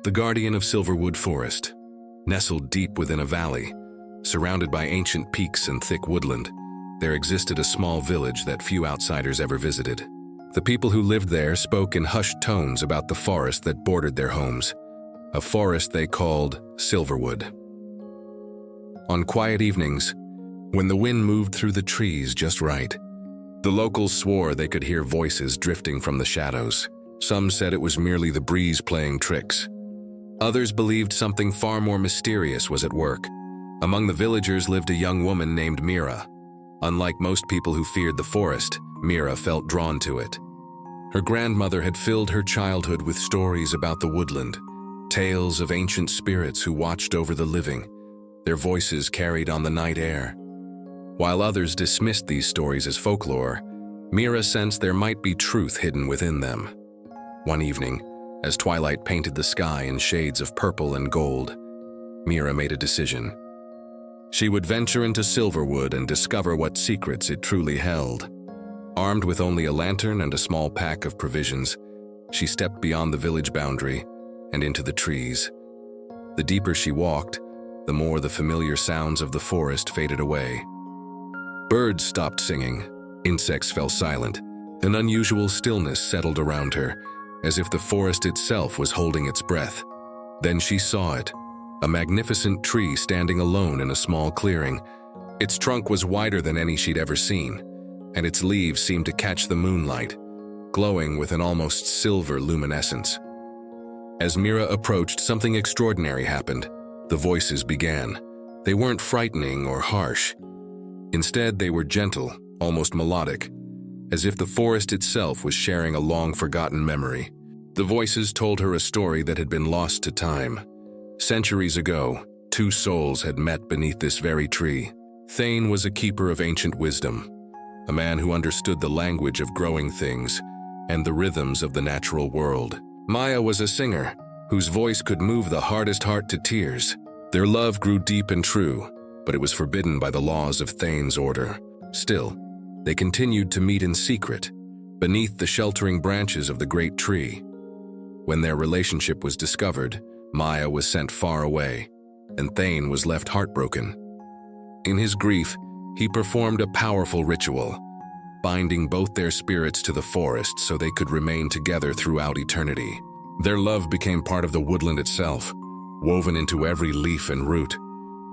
The guardian of Silverwood Forest. Nestled deep within a valley, surrounded by ancient peaks and thick woodland, there existed a small village that few outsiders ever visited. The people who lived there spoke in hushed tones about the forest that bordered their homes, a forest they called Silverwood. On quiet evenings, when the wind moved through the trees just right, the locals swore they could hear voices drifting from the shadows. Some said it was merely the breeze playing tricks. Others believed something far more mysterious was at work. Among the villagers lived a young woman named Mira. Unlike most people who feared the forest, Mira felt drawn to it. Her grandmother had filled her childhood with stories about the woodland, tales of ancient spirits who watched over the living, their voices carried on the night air. While others dismissed these stories as folklore, Mira sensed there might be truth hidden within them. One evening, as twilight painted the sky in shades of purple and gold, Mira made a decision. She would venture into Silverwood and discover what secrets it truly held. Armed with only a lantern and a small pack of provisions, she stepped beyond the village boundary and into the trees. The deeper she walked, the more the familiar sounds of the forest faded away. Birds stopped singing, insects fell silent, an unusual stillness settled around her, as if the forest itself was holding its breath. Then she saw it, a magnificent tree standing alone in a small clearing. Its trunk was wider than any she'd ever seen, and its leaves seemed to catch the moonlight, glowing with an almost silver luminescence. As Mira approached, something extraordinary happened. The voices began. They weren't frightening or harsh. Instead, they were gentle, almost melodic, as if the forest itself was sharing a long-forgotten memory. The voices told her a story that had been lost to time. Centuries ago, two souls had met beneath this very tree. Thane was a keeper of ancient wisdom, a man who understood the language of growing things and the rhythms of the natural world. Maya was a singer, whose voice could move the hardest heart to tears. Their love grew deep and true, but it was forbidden by the laws of Thane's order. Still, they continued to meet in secret, beneath the sheltering branches of the great tree. When their relationship was discovered, Maya was sent far away, and Thane was left heartbroken. In his grief, he performed a powerful ritual, binding both their spirits to the forest so they could remain together throughout eternity. Their love became part of the woodland itself, woven into every leaf and root.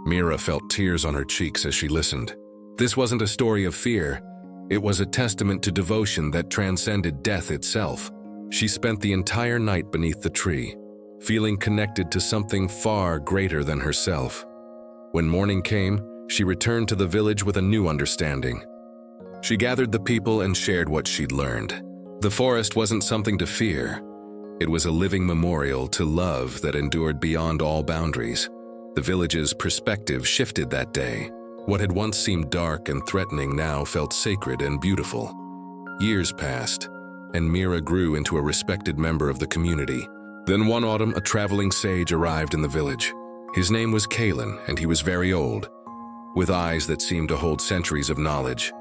Mira felt tears on her cheeks as she listened. This wasn't a story of fear. It was a testament to devotion that transcended death itself. She spent the entire night beneath the tree, feeling connected to something far greater than herself. When morning came, she returned to the village with a new understanding. She gathered the people and shared what she'd learned. The forest wasn't something to fear. It was a living memorial to love that endured beyond all boundaries. The village's perspective shifted that day. What had once seemed dark and threatening now felt sacred and beautiful. Years passed, and Mira grew into a respected member of the community. Then one autumn, a traveling sage arrived in the village. His name was Kalen, and he was very old, with eyes that seemed to hold centuries of knowledge.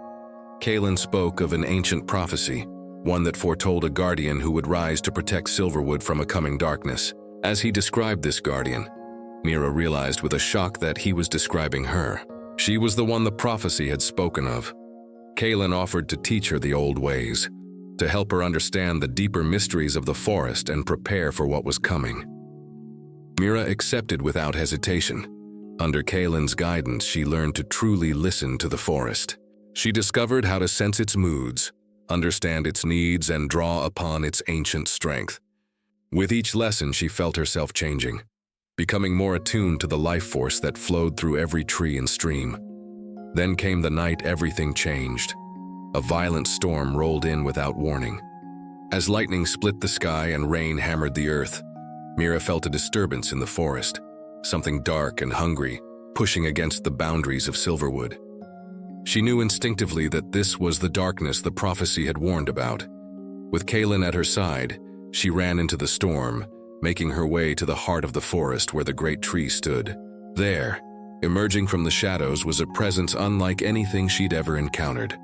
Kalen spoke of an ancient prophecy, one that foretold a guardian who would rise to protect Silverwood from a coming darkness. As he described this guardian, Mira realized with a shock that he was describing her. She was the one the prophecy had spoken of. Kalen offered to teach her the old ways, to help her understand the deeper mysteries of the forest and prepare for what was coming. Mira accepted without hesitation. Under Kalen's guidance, she learned to truly listen to the forest. She discovered how to sense its moods, understand its needs, and draw upon its ancient strength. With each lesson, she felt herself changing, becoming more attuned to the life force that flowed through every tree and stream. Then came the night everything changed. A violent storm rolled in without warning. As lightning split the sky and rain hammered the earth, Mira felt a disturbance in the forest, something dark and hungry, pushing against the boundaries of Silverwood. She knew instinctively that this was the darkness the prophecy had warned about. With Kalen at her side, she ran into the storm, making her way to the heart of the forest where the great tree stood. There, emerging from the shadows, was a presence unlike anything she'd ever encountered.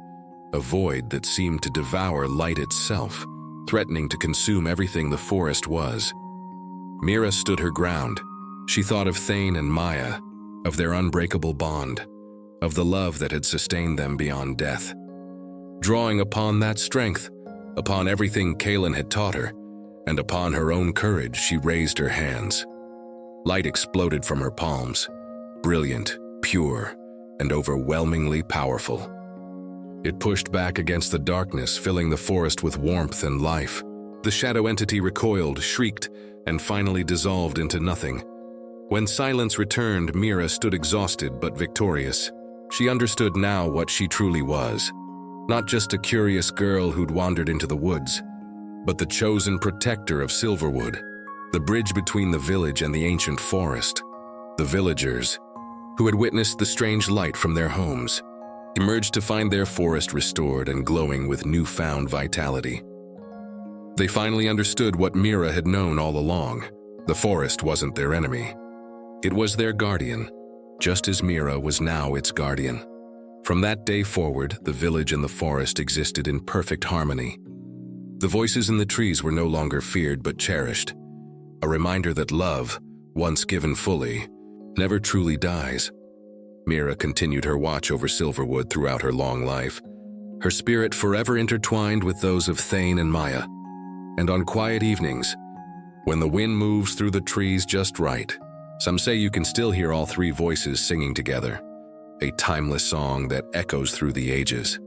A void that seemed to devour light itself, threatening to consume everything the forest was. Mira stood her ground. She thought of Thane and Maya, of their unbreakable bond, of the love that had sustained them beyond death. Drawing upon that strength, upon everything Kaelin had taught her, and upon her own courage, she raised her hands. Light exploded from her palms, brilliant, pure, and overwhelmingly powerful. It pushed back against the darkness, filling the forest with warmth and life. The shadow entity recoiled, shrieked, and finally dissolved into nothing. When silence returned, Mira stood exhausted but victorious. She understood now what she truly was. Not just a curious girl who'd wandered into the woods, but the chosen protector of Silverwood, the bridge between the village and the ancient forest. The villagers, who had witnessed the strange light from their homes, emerged to find their forest restored and glowing with newfound vitality. They finally understood what Mira had known all along. The forest wasn't their enemy. It was their guardian, just as Mira was now its guardian. From that day forward, the village and the forest existed in perfect harmony. The voices in the trees were no longer feared but cherished, a reminder that love, once given fully, never truly dies. Mira continued her watch over Silverwood throughout her long life, her spirit forever intertwined with those of Thane and Maya. And on quiet evenings, when the wind moves through the trees just right, some say you can still hear all three voices singing together, a timeless song that echoes through the ages.